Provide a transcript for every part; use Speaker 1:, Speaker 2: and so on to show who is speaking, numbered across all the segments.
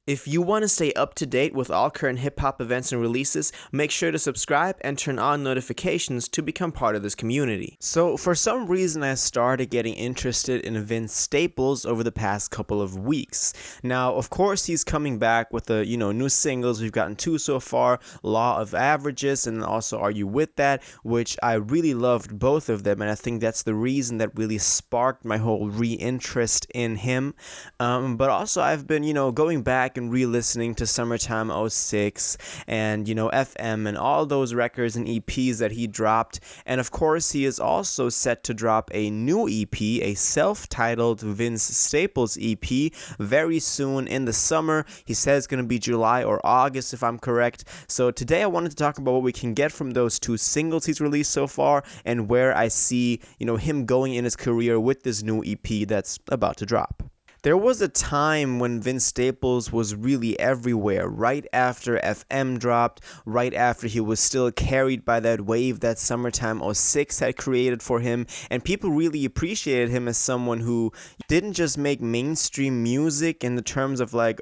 Speaker 1: If you want to stay up to date with all current hip hop events and releases, make sure to subscribe and turn on notifications to become part of this community. So, for some reason, I started getting interested in Vince Staples over the past couple of weeks. Now, of course, he's coming back with the new singles. We've gotten two so far, Law of Averages and also Are You With That, which I really loved both of them, and I think that's the reason that really sparked my whole re-interest in him. But also, I've been, going back and re-listening to Summertime '06 and FM and all those records and EPs that he dropped. And of course, he is also set to drop a new EP, a self-titled Vince Staples EP, very soon in the summer. He says it's going to be July or August, if I'm correct. So today I wanted to talk about what we can get from those two singles he's released so far and where I see him going in his career with this new EP that's about to drop. There was a time when Vince Staples was really everywhere, right after FM dropped, right after he was still carried by that wave that Summertime '06 had created for him, and people really appreciated him as someone who didn't just make mainstream music in the terms of like,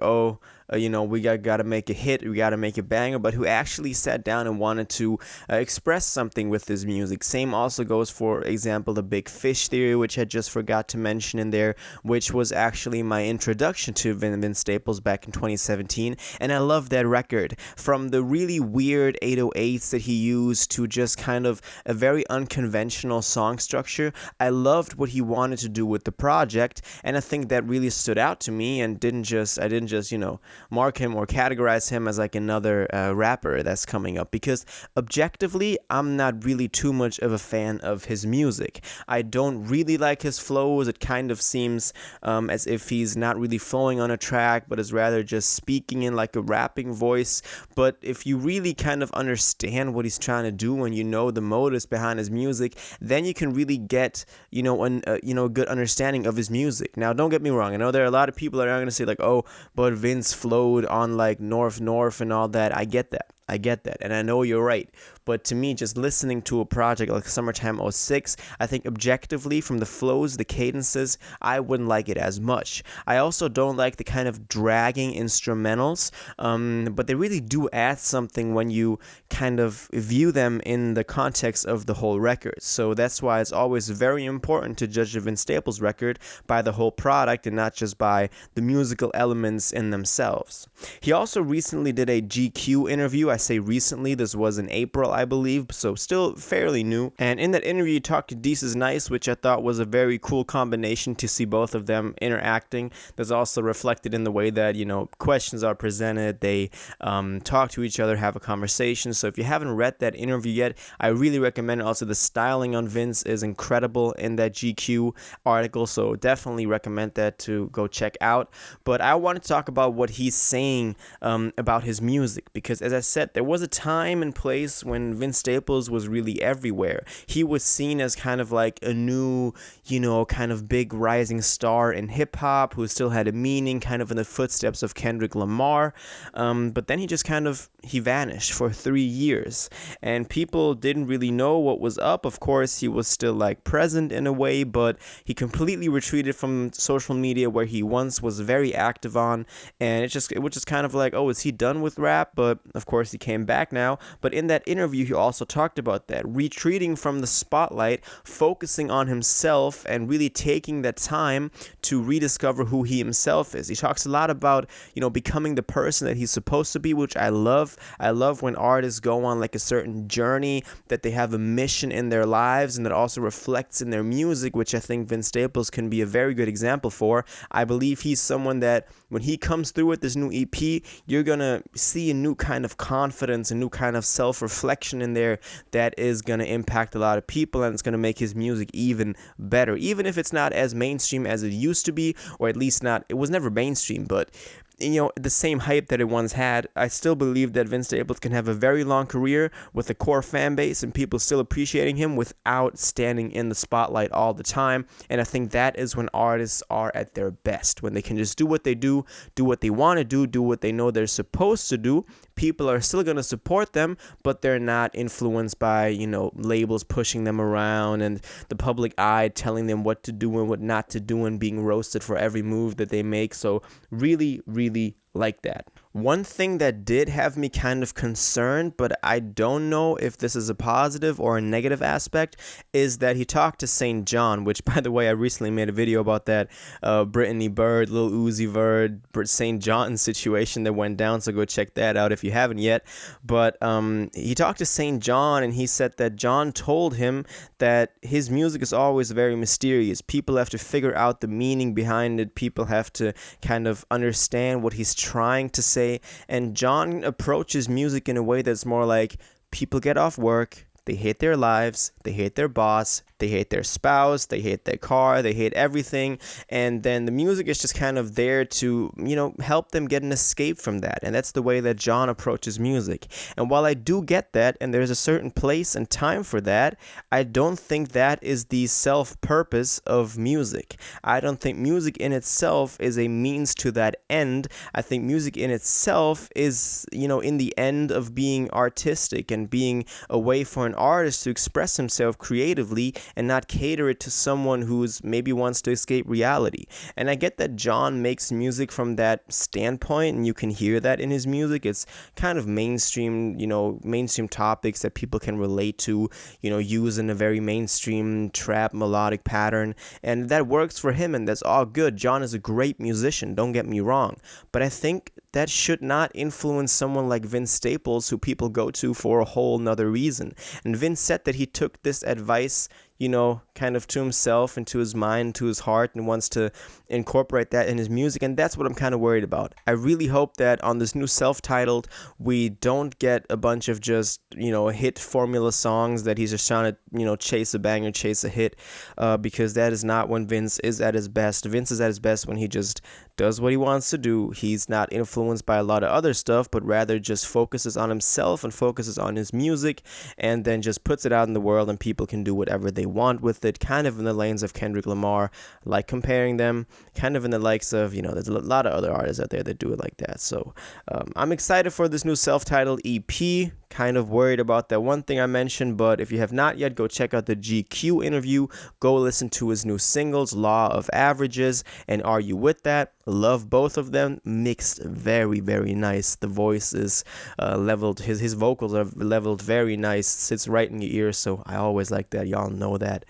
Speaker 1: we gotta make a hit, we gotta make a banger, but who actually sat down and wanted to express something with his music. Same also goes, for example, the Big Fish Theory, which I just forgot to mention in there, which was actually my introduction to Vince Staples back in 2017, and I love that record. From the really weird 808s that he used to just kind of a very unconventional song structure, I loved what he wanted to do with the project, and I think that really stood out to me, and I didn't just mark him or categorize him as like another rapper that's coming up, because objectively I'm not really too much of a fan of his music. I don't really like his flows. It kind of seems as if he's not really flowing on a track, but is rather just speaking in like a rapping voice. But if you really kind of understand what he's trying to do and the motives behind his music, then you can really get a good understanding of his music. Now, don't get me wrong, I know there are a lot of people that are going to say like, oh, but Vince flowed on like North and all that. I get that, and I know you're right. But to me, just listening to a project like Summertime '06, I think objectively from the flows, the cadences, I wouldn't like it as much. I also don't like the kind of dragging instrumentals, but they really do add something when you kind of view them in the context of the whole record. So that's why it's always very important to judge a Vince Staples record by the whole product and not just by the musical elements in themselves. He also recently did a GQ interview. I say recently, this was in April, I believe, so still fairly new. And in that interview, he talked to Desus Nice, which I thought was a very cool combination to see both of them interacting. That's also reflected in the way that, questions are presented. They talk to each other, have a conversation. So if you haven't read that interview yet, I really recommend it. Also, the styling on Vince is incredible in that GQ article, so definitely recommend that to go check out. But I want to talk about what he's saying about his music, because as I said, there was a time and place when Vince Staples was really everywhere. He was seen as kind of like a new, kind of big rising star in hip hop who still had a meaning, kind of in the footsteps of Kendrick Lamar. But then he vanished for 3 years, and people didn't really know what was up. Of course, he was still like present in a way, but he completely retreated from social media where he once was very active on, and it was just kind of like, oh, is he done with rap? But of course, he came back now. But in that interview, he also talked about that, retreating from the spotlight, focusing on himself, and really taking that time to rediscover who he himself is. He talks a lot about, becoming the person that he's supposed to be, which I love. I love when artists go on like a certain journey, that they have a mission in their lives, and that also reflects in their music, which I think Vince Staples can be a very good example for. I believe he's someone that when he comes through with this new EP, you're gonna see a new kind of confidence, a new kind of self-reflection in there that is gonna impact a lot of people, and it's gonna make his music even better, even if it's not as mainstream as it used to be, or at least not, it was never mainstream, but the same hype that it once had. I still believe that Vince Staples can have a very long career with a core fan base and people still appreciating him without standing in the spotlight all the time. And I think that is when artists are at their best, when they can just do what they do what they want to do what they know they're supposed to do. People are still going to support them, but they're not influenced by, labels pushing them around and the public eye telling them what to do and what not to do and being roasted for every move that they make. So really, really like that. One thing that did have me kind of concerned, but I don't know if this is a positive or a negative aspect, is that he talked to St. John, which, by the way, I recently made a video about that Brittany Bird, Lil Uzi Vert, St. John situation that went down, so go check that out if you haven't yet. But he talked to St. John, and he said that John told him that his music is always very mysterious. People have to figure out the meaning behind it. People have to kind of understand what he's trying to say. And John approaches music in a way that's more like, people get off work, they hate their lives, they hate their boss, they hate their spouse, they hate their car, they hate everything, and then the music is just kind of there to, help them get an escape from that. And that's the way that John approaches music. And while I do get that, and there's a certain place and time for that, I don't think that is the self-purpose of music. I don't think music in itself is a means to that end. I think music in itself is, in the end of being artistic and being a way for an artist to express himself creatively and not cater it to someone who's maybe wants to escape reality. And I get that John makes music from that standpoint, and you can hear that in his music. It's kind of mainstream, mainstream topics that people can relate to, use in a very mainstream trap melodic pattern, and that works for him, and that's all good. John is a great musician, don't get me wrong, but I think that should not influence someone like Vince Staples, who people go to for a whole nother reason. And Vince said that he took this advice, kind of to himself and to his mind, to his heart, and wants to incorporate that in his music. And that's what I'm kind of worried about. I really hope that on this new self-titled, we don't get a bunch of just, hit formula songs that he's just trying to, chase a banger, chase a hit, because that is not when Vince is at his best. Vince is at his best when he just does what he wants to do. He's not influenced by a lot of other stuff, but rather just focuses on himself and focuses on his music, and then just puts it out in the world, and people can do whatever they want with it, kind of in the lanes of Kendrick Lamar, like comparing them, kind of in the likes of, there's a lot of other artists out there that do it like that. So I'm excited for this new self-titled EP. Kind of worried about that one thing I mentioned, but if you have not yet, go check out the GQ interview. Go listen to his new singles, Law of Averages and Are You With That? Love both of them. Mixed very, very nice. The voice is leveled. His vocals are leveled very nice. Sits right in your ear, so I always like that. Y'all know that.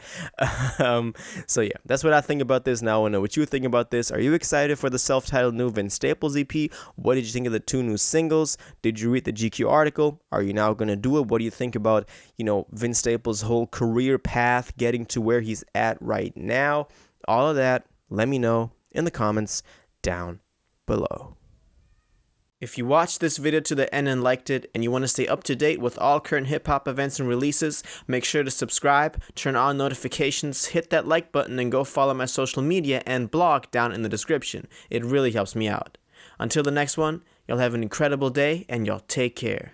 Speaker 1: So yeah, that's what I think about this. Now I know what you think about this. Are you excited for the self-titled new Vince Staples EP? What did you think of the 2 new singles? Did you read the GQ article? Are you now going to do it? What do you think about, Vince Staples' whole career path, getting to where he's at right now? All of that, let me know in the comments down below. If you watched this video to the end and liked it, and you want to stay up to date with all current hip-hop events and releases, make sure to subscribe, turn on notifications, hit that like button, and go follow my social media and blog down in the description. It really helps me out. Until the next one, y'all have an incredible day, and y'all take care.